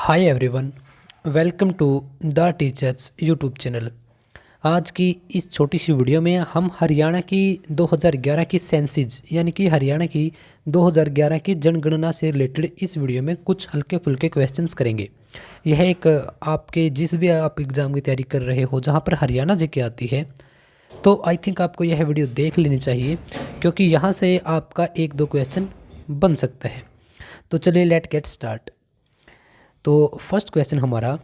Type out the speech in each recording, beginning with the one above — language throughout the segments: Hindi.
Hi everyone, welcome to the teachers YouTube channel. आज की इस छोटी सी वीडियो में हम हरियाणा की 2011 की सेंसिज यानी कि हरियाणा की 2011 की जनगणना से रिलेटेड इस वीडियो में कुछ हल्के फुल्के क्वेश्चंस करेंगे। यह एक आपके जिस भी आप एग्ज़ाम की तैयारी कर रहे हो जहां पर हरियाणा जीके आती है, तो आई थिंक आपको यह वीडियो देख लेनी चाहिए क्योंकि यहाँ से आपका एक दो क्वेश्चन बन सकता है। तो चलिए लेट गेट स्टार्ट। तो फर्स्ट क्वेश्चन हमारा,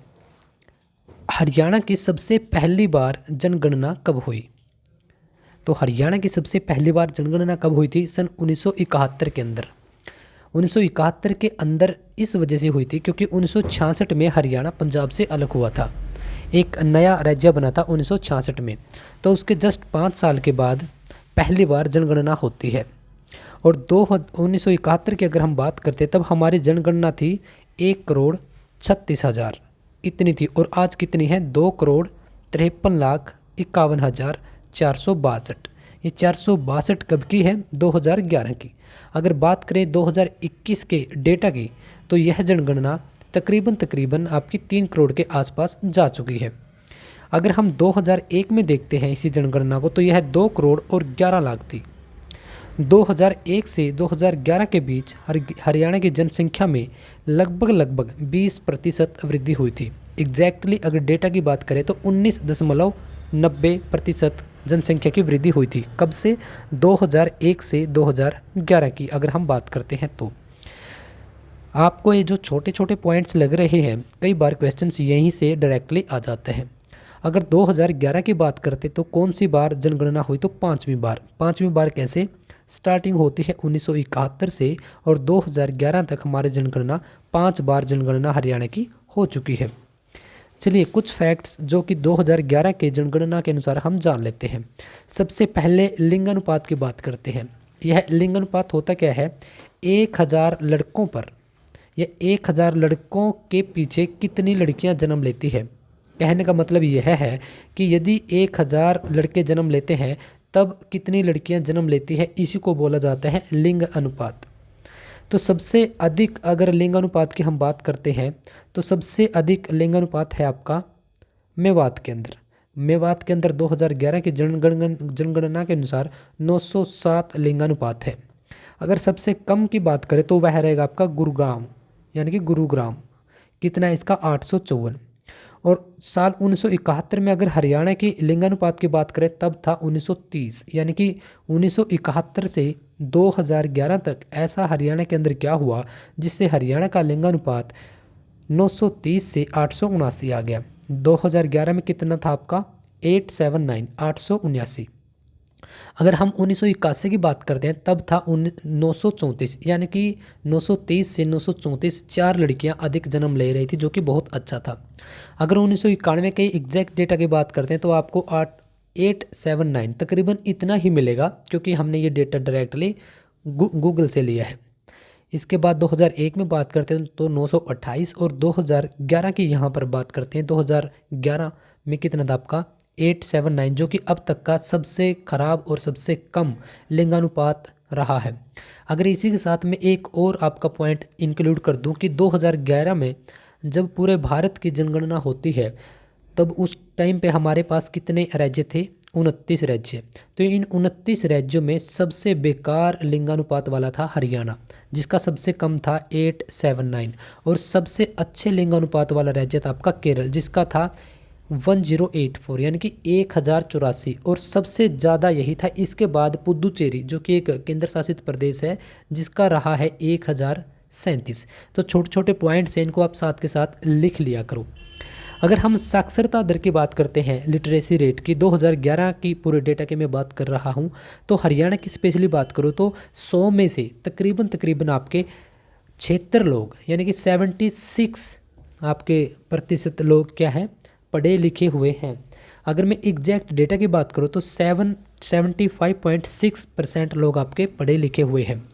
हरियाणा की सबसे पहली बार जनगणना कब हुई? तो हरियाणा की सबसे पहली बार जनगणना कब हुई थी? सन 1971 के अंदर। 1971 के अंदर इस वजह से हुई थी क्योंकि 1966 में हरियाणा पंजाब से अलग हुआ था, एक नया राज्य बना था 1966 में। तो उसके जस्ट 5 साल के बाद पहली बार जनगणना होती है। और 1971 की अगर हम बात करते तब हमारी जनगणना थी 1,36,000 इतनी थी, और आज कितनी है? 2,53,51,462। ये 462 कब की है? 2011 की। अगर बात करें 2021 के डेटा की, तो यह जनगणना तकरीबन आपकी 3 करोड़ के आसपास जा चुकी है। अगर हम 2001 में देखते हैं इसी जनगणना को, तो यह 2 करोड़ और 11 लाख थी। 2001 से 2011 के बीच हरियाणा की जनसंख्या में लगभग 20% वृद्धि हुई थी। एग्जैक्टली अगर डेटा की बात करें तो 19.90% जनसंख्या की वृद्धि हुई थी। कब से? 2001 से 2011 की अगर हम बात करते हैं तो। आपको ये जो छोटे छोटे पॉइंट्स लग रहे हैं, कई बार क्वेश्चंस यहीं से डायरेक्टली आ जाते हैं। अगर 2011 की बात करते तो कौन सी बार जनगणना हुई? तो पाँचवीं बार। पाँचवीं बार कैसे? स्टार्टिंग होती है 1971 से और 2011 तक हमारी जनगणना 5 बार जनगणना हरियाणा की हो चुकी है। चलिए कुछ फैक्ट्स जो कि 2011 के जनगणना के अनुसार हम जान लेते हैं। सबसे पहले लिंगानुपात की बात करते हैं। यह लिंगानुपात होता क्या है? 1000 लड़कों पर या 1000 लड़कों के पीछे कितनी लड़कियां जन्म लेती है। कहने का मतलब यह है कि यदि 1000 लड़के जन्म लेते हैं तब कितनी लड़कियां जन्म लेती है, इसी को बोला जाता है लिंग अनुपात। तो सबसे अधिक अगर लिंग अनुपात की हम बात करते हैं तो सबसे अधिक लिंग अनुपात है आपका मेवात के अंदर। मेवात के अंदर 2011 की जनगणना के अनुसार 907 लिंगानुपात है। अगर सबसे कम की बात करें तो वह रहेगा आपका गुरुग्राम यानी कि गुरुग्राम। कितना है इसका? 854। और साल 1971 में अगर हरियाणा की लिंगानुपात की बात करें तब था 1930, यानी कि 1971 से 2011 तक ऐसा हरियाणा के अंदर क्या हुआ जिससे हरियाणा का लिंगानुपात 930 से 879 आ गया। 2011 में कितना था आपका? 879, 879। अगर हम 1981 की बात करते हैं तब था 934, यानी कि 930 से 934 4 लड़कियां अधिक जन्म ले रही थी, जो कि बहुत अच्छा था। अगर 1991 के एग्जैक्ट डेटा की बात करते हैं तो आपको 879 तकरीबन इतना ही मिलेगा, क्योंकि हमने ये डेटा डायरेक्टली गूगल से लिया है। इसके बाद 2001 में बात करते हैं तो 928, और 2011 की यहाँ पर बात करते हैं 2011 में कितना था आपका? 879, जो कि अब तक का सबसे खराब और सबसे कम लिंगानुपात रहा है। अगर इसी के साथ में एक और आपका पॉइंट इंक्लूड कर दूं कि 2011 में जब पूरे भारत की जनगणना होती है तब उस टाइम पे हमारे पास कितने राज्य थे? 29 राज्य। तो इन 29 राज्यों में सबसे बेकार लिंगानुपात वाला था हरियाणा, जिसका सबसे कम था 879, और सबसे अच्छे लिंगानुपात वाला राज्य था आपका केरल, जिसका था 1084 यानी कि 1084, और सबसे ज़्यादा यही था। इसके बाद पुदुचेरी जो कि एक केंद्र शासित प्रदेश है, जिसका रहा है 1037। तो छोटे छोटे पॉइंट्स हैं, इनको आप साथ के साथ लिख लिया करो। अगर हम साक्षरता दर की बात करते हैं, लिटरेसी रेट की, 2011 की पूरे डेटा की मैं बात कर रहा हूं, तो हरियाणा की स्पेशली बात करूं तो 100 में से तकरीबन आपके 76 लोग यानी कि 76 आपके प्रतिशत लोग क्या हैं? पढ़े लिखे हुए हैं। अगर मैं एग्जैक्ट डेटा की बात करूं तो 75.6% लोग आपके पढ़े लिखे हुए हैं।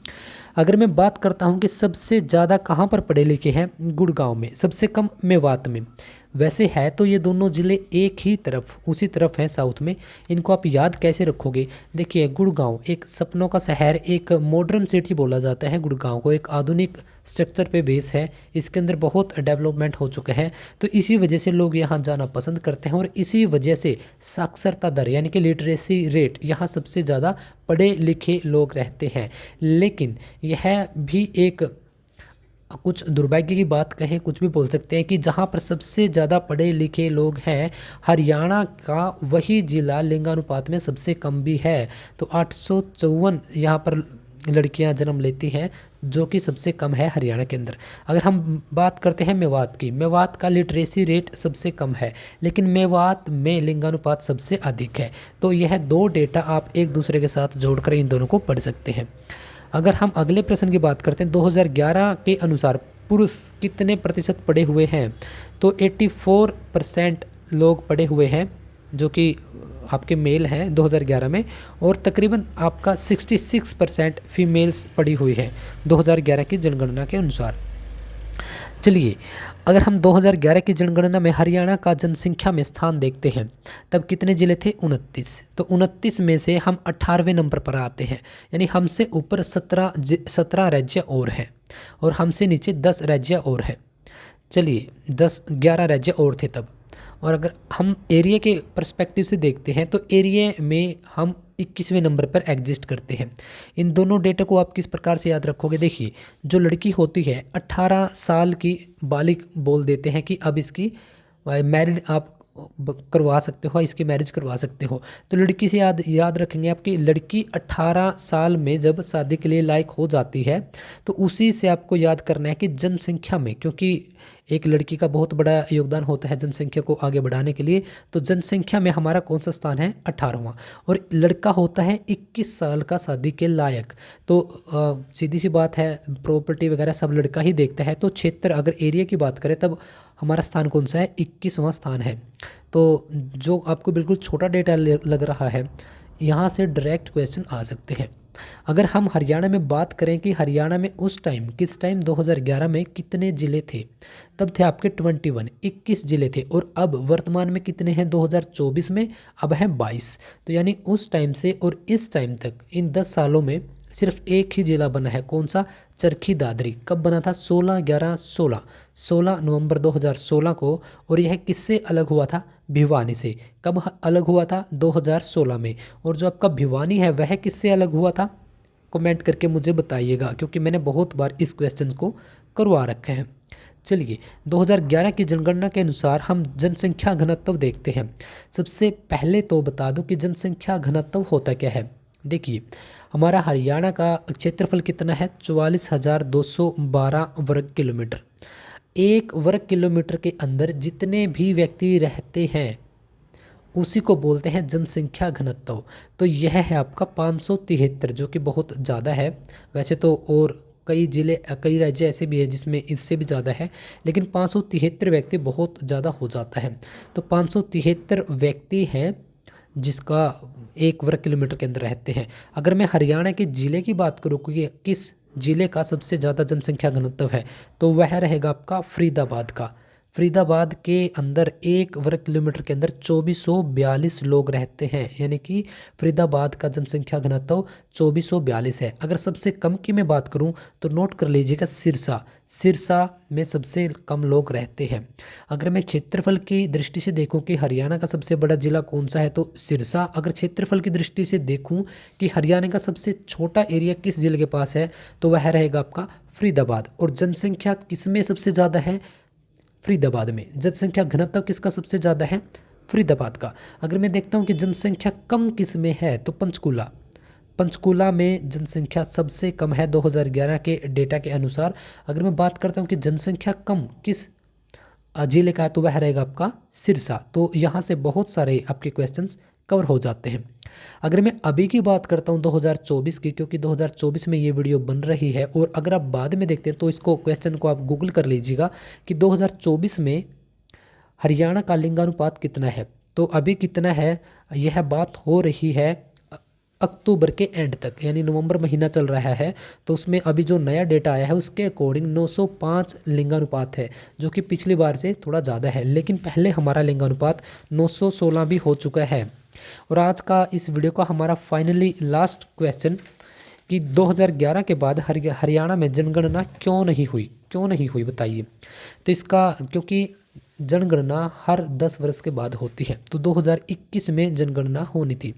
अगर मैं बात करता हूं कि सबसे ज़्यादा कहां पर पढ़े लिखे हैं, गुड़गांव में, सबसे कम मेवात में। वैसे है तो ये दोनों ज़िले एक ही तरफ उसी तरफ हैं साउथ में। इनको आप याद कैसे रखोगे? देखिए गुड़गांव एक सपनों का शहर, एक मॉडर्न सिटी बोला जाता है गुड़गांव को, एक आधुनिक स्ट्रक्चर पे बेस है, इसके अंदर बहुत डेवलपमेंट हो चुका है, तो इसी वजह से लोग यहाँ जाना पसंद करते हैं और इसी वजह से साक्षरता दर यानी कि लिटरेसी रेट यहाँ सबसे ज़्यादा पढ़े लिखे लोग रहते हैं। लेकिन यह भी एक कुछ दुर्भाग्य की बात कहें, कुछ भी बोल सकते हैं कि जहाँ पर सबसे ज़्यादा पढ़े लिखे लोग हैं हरियाणा का वही ज़िला लिंगानुपात में सबसे कम भी है। तो 854 यहाँ पर लड़कियाँ जन्म लेती हैं, जो कि सबसे कम है हरियाणा के अंदर। अगर हम बात करते हैं मेवात की, मेवात का लिटरेसी रेट सबसे कम है, लेकिन मेवात में लिंगानुपात सबसे अधिक है। तो यह दो डेटा आप एक दूसरे के साथ जोड़कर इन दोनों को पढ़ सकते हैं। अगर हम अगले प्रश्न की बात करते हैं 2011 के अनुसार पुरुष कितने प्रतिशत पढ़े हुए हैं? तो 84% लोग पढ़े हुए हैं, जो कि आपके मेल हैं 2011 में, और तकरीबन आपका 66% फीमेल्स पढ़ी हुई है 2011 की जनगणना के अनुसार। चलिए अगर हम 2011 की जनगणना में हरियाणा का जनसंख्या में स्थान देखते हैं, तब कितने ज़िले थे? 29। तो 29 में से हम 18वें नंबर पर आते हैं, यानी हमसे ऊपर 17 राज्य और हैं और हमसे नीचे 10 राज्य और हैं। चलिए 11 राज्य और थे तब। और अगर हम एरिया के पर्सपेक्टिव से देखते हैं तो एरिया में हम 21वें नंबर पर एग्जिस्ट करते हैं। इन दोनों डेटा को आप किस प्रकार से याद रखोगे? देखिए जो लड़की होती है 18 साल की बालिग बोल देते हैं कि अब इसकी मैरिड आप करवा सकते हो, इसकी मैरिज करवा सकते हो। तो लड़की से याद रखेंगे आपकी लड़की 18 साल में जब शादी के लिए लायक हो जाती है, तो उसी से आपको याद करना है कि जनसंख्या में, क्योंकि एक लड़की का बहुत बड़ा योगदान होता है जनसंख्या को आगे बढ़ाने के लिए, तो जनसंख्या में हमारा कौन सा स्थान है? 18वां। और लड़का होता है 21 साल का शादी के लायक। तो सीधी सी बात है, प्रॉपर्टी वगैरह सब लड़का ही देखता है। तो क्षेत्र अगर एरिया की बात करें तब हमारा स्थान कौन सा है? 21वां स्थान है। तो जो आपको बिल्कुल छोटा डेटा लग रहा है, यहाँ से डायरेक्ट क्वेश्चन आ सकते हैं। अगर हम हरियाणा में बात करें कि हरियाणा में उस टाइम किस टाइम 2011 में कितने ज़िले थे, तब थे आपके 21 ज़िले थे। और अब वर्तमान में कितने हैं? 2024 में अब हैं 22। तो यानी उस टाइम से और इस टाइम तक इन 10 सालों में सिर्फ एक ही ज़िला बना है, कौन सा? चरखी दादरी। कब बना था? 16 नवंबर 2016 को। और यह किससे अलग हुआ था? भिवानी से। कब अलग हुआ था? 2016 में। और जो आपका भिवानी है वह किससे अलग हुआ था? कमेंट करके मुझे बताइएगा, क्योंकि मैंने बहुत बार इस क्वेश्चन को करवा रखे हैं। चलिए 2011 की जनगणना के अनुसार हम जनसंख्या घनत्व देखते हैं। सबसे पहले तो बता दूं कि जनसंख्या घनत्व होता क्या है। देखिए हमारा हरियाणा का क्षेत्रफल कितना है? 44,212 वर्ग किलोमीटर। एक वर्ग किलोमीटर के अंदर जितने भी व्यक्ति रहते हैं उसी को बोलते हैं जनसंख्या घनत्व। तो यह है आपका 573, जो कि बहुत ज़्यादा है। वैसे तो और कई ज़िले कई राज्य ऐसे भी है जिसमें इससे भी ज़्यादा है, लेकिन 573 व्यक्ति बहुत ज़्यादा हो जाता है। तो 573 व्यक्ति हैं जिसका एक वर्ग किलोमीटर के अंदर रहते हैं। अगर मैं हरियाणा के ज़िले की बात करूँ कि किस ज़िले का सबसे ज़्यादा जनसंख्या घनत्व है, तो वह रहेगा आपका फरीदाबाद का। फरीदाबाद के अंदर एक वर्ग किलोमीटर के अंदर 2442 लोग रहते हैं, यानी कि फरीदाबाद का जनसंख्या घनत्व 2442 है। अगर सबसे कम की मैं बात करूं तो नोट कर लीजिएगा सिरसा। सिरसा में सबसे कम लोग रहते हैं। अगर मैं क्षेत्रफल की दृष्टि से देखूं कि हरियाणा का सबसे बड़ा जिला कौन सा है, तो सिरसा। अगर क्षेत्रफल की दृष्टि से देखूं कि हरियाणा का सबसे छोटा एरिया किस जिले के पास है, तो वह रहेगा आपका फरीदाबाद। और जनसंख्या किसमें सबसे ज़्यादा है? फरीदाबाद में। जनसंख्या घनत्व किसका सबसे ज़्यादा है? फरीदाबाद का। अगर मैं देखता हूँ कि जनसंख्या कम किस में है, तो पंचकूला। पंचकूला में जनसंख्या सबसे कम है 2011 के डेटा के अनुसार। अगर मैं बात करता हूँ कि जनसंख्या कम किस जिले का है, तो वह रहेगा आपका सिरसा। तो यहाँ से बहुत सारे आपके क्वेश्चंस कवर हो जाते हैं। अगर मैं अभी की बात करता हूँ 2024 की, क्योंकि 2024 में ये वीडियो बन रही है, और अगर आप बाद में देखते हैं तो इसको क्वेश्चन को आप गूगल कर लीजिएगा कि 2024 में हरियाणा का लिंगानुपात कितना है। तो अभी कितना है, यह बात हो रही है अक्टूबर के एंड तक, यानी नवंबर महीना चल रहा है, तो उसमें अभी जो नया डेटा आया है उसके अकॉर्डिंग 905 लिंगानुपात है, जो कि पिछली बार से थोड़ा ज़्यादा है। लेकिन पहले हमारा लिंगानुपात 916 भी हो चुका है। और आज का इस वीडियो का हमारा फाइनली लास्ट क्वेश्चन कि 2011 के बाद हरियाणा में जनगणना क्यों नहीं हुई बताइए। तो इसका, क्योंकि जनगणना हर 10 वर्ष के बाद होती है, तो 2021 में जनगणना होनी थी।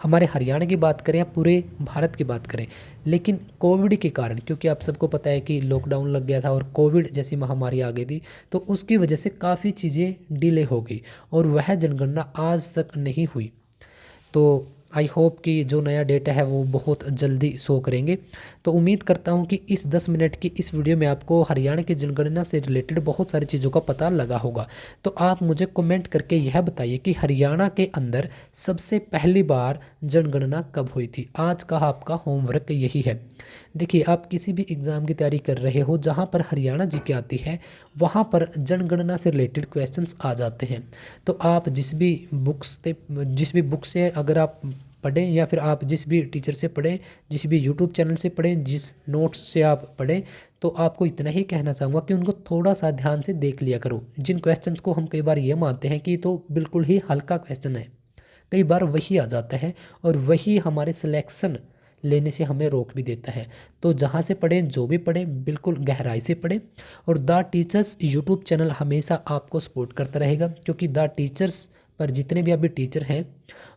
हमारे हरियाणा की बात करें या पूरे भारत की बात करें, लेकिन कोविड के कारण, क्योंकि आप सबको पता है कि लॉकडाउन लग गया था और कोविड जैसी महामारी आ गई थी, तो उसकी वजह से काफ़ी चीज़ें डिले हो गई और वह जनगणना आज तक नहीं हुई। तो आई होप कि जो नया डेटा है वो बहुत जल्दी शो करेंगे। तो उम्मीद करता हूँ कि इस 10 मिनट की इस वीडियो में आपको हरियाणा की जनगणना से रिलेटेड बहुत सारी चीज़ों का पता लगा होगा। तो आप मुझे कमेंट करके यह बताइए कि हरियाणा के अंदर सबसे पहली बार जनगणना कब हुई थी। आज का आपका होमवर्क यही है। देखिए, आप किसी भी एग्ज़ाम की तैयारी कर रहे हो जहाँ पर हरियाणा जी की आती है, वहाँ पर जनगणना से रिलेटेड क्वेश्चंस आ जाते हैं। तो आप जिस भी बुक से अगर आप पढ़ें या फिर आप जिस भी टीचर से पढ़ें, जिस भी यूट्यूब चैनल से पढ़ें, जिस नोट्स से आप पढ़ें, तो आपको इतना ही कहना चाहूँगा कि उनको थोड़ा सा ध्यान से देख लिया करो। जिन क्वेश्चंस को हम कई बार ये मानते हैं कि तो बिल्कुल ही हल्का क्वेश्चन है, कई बार वही आ जाता है और वही हमारे सिलेक्शन लेने से हमें रोक भी देता है। तो जहाँ से पढ़ें, जो भी पढ़ें, बिल्कुल गहराई से पढ़ें। और द टीचर्स यूट्यूब चैनल हमेशा आपको सपोर्ट करता रहेगा, क्योंकि द टीचर्स पर जितने भी अभी टीचर हैं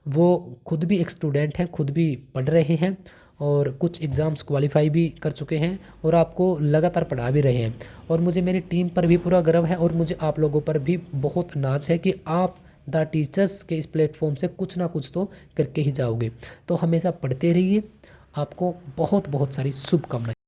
वो खुद भी एक स्टूडेंट हैं, खुद भी पढ़ रहे हैं और कुछ एग्ज़ाम्स क्वालिफाई भी कर चुके हैं और आपको लगातार पढ़ा भी रहे हैं। और मुझे मेरी टीम पर भी पूरा गर्व है और मुझे आप लोगों पर भी बहुत नाज है कि आप द टीचर्स के इस प्लेटफॉर्म से कुछ ना कुछ तो करके ही जाओगे। तो हमेशा पढ़ते रहिए। आपको बहुत बहुत सारी शुभकामनाएं।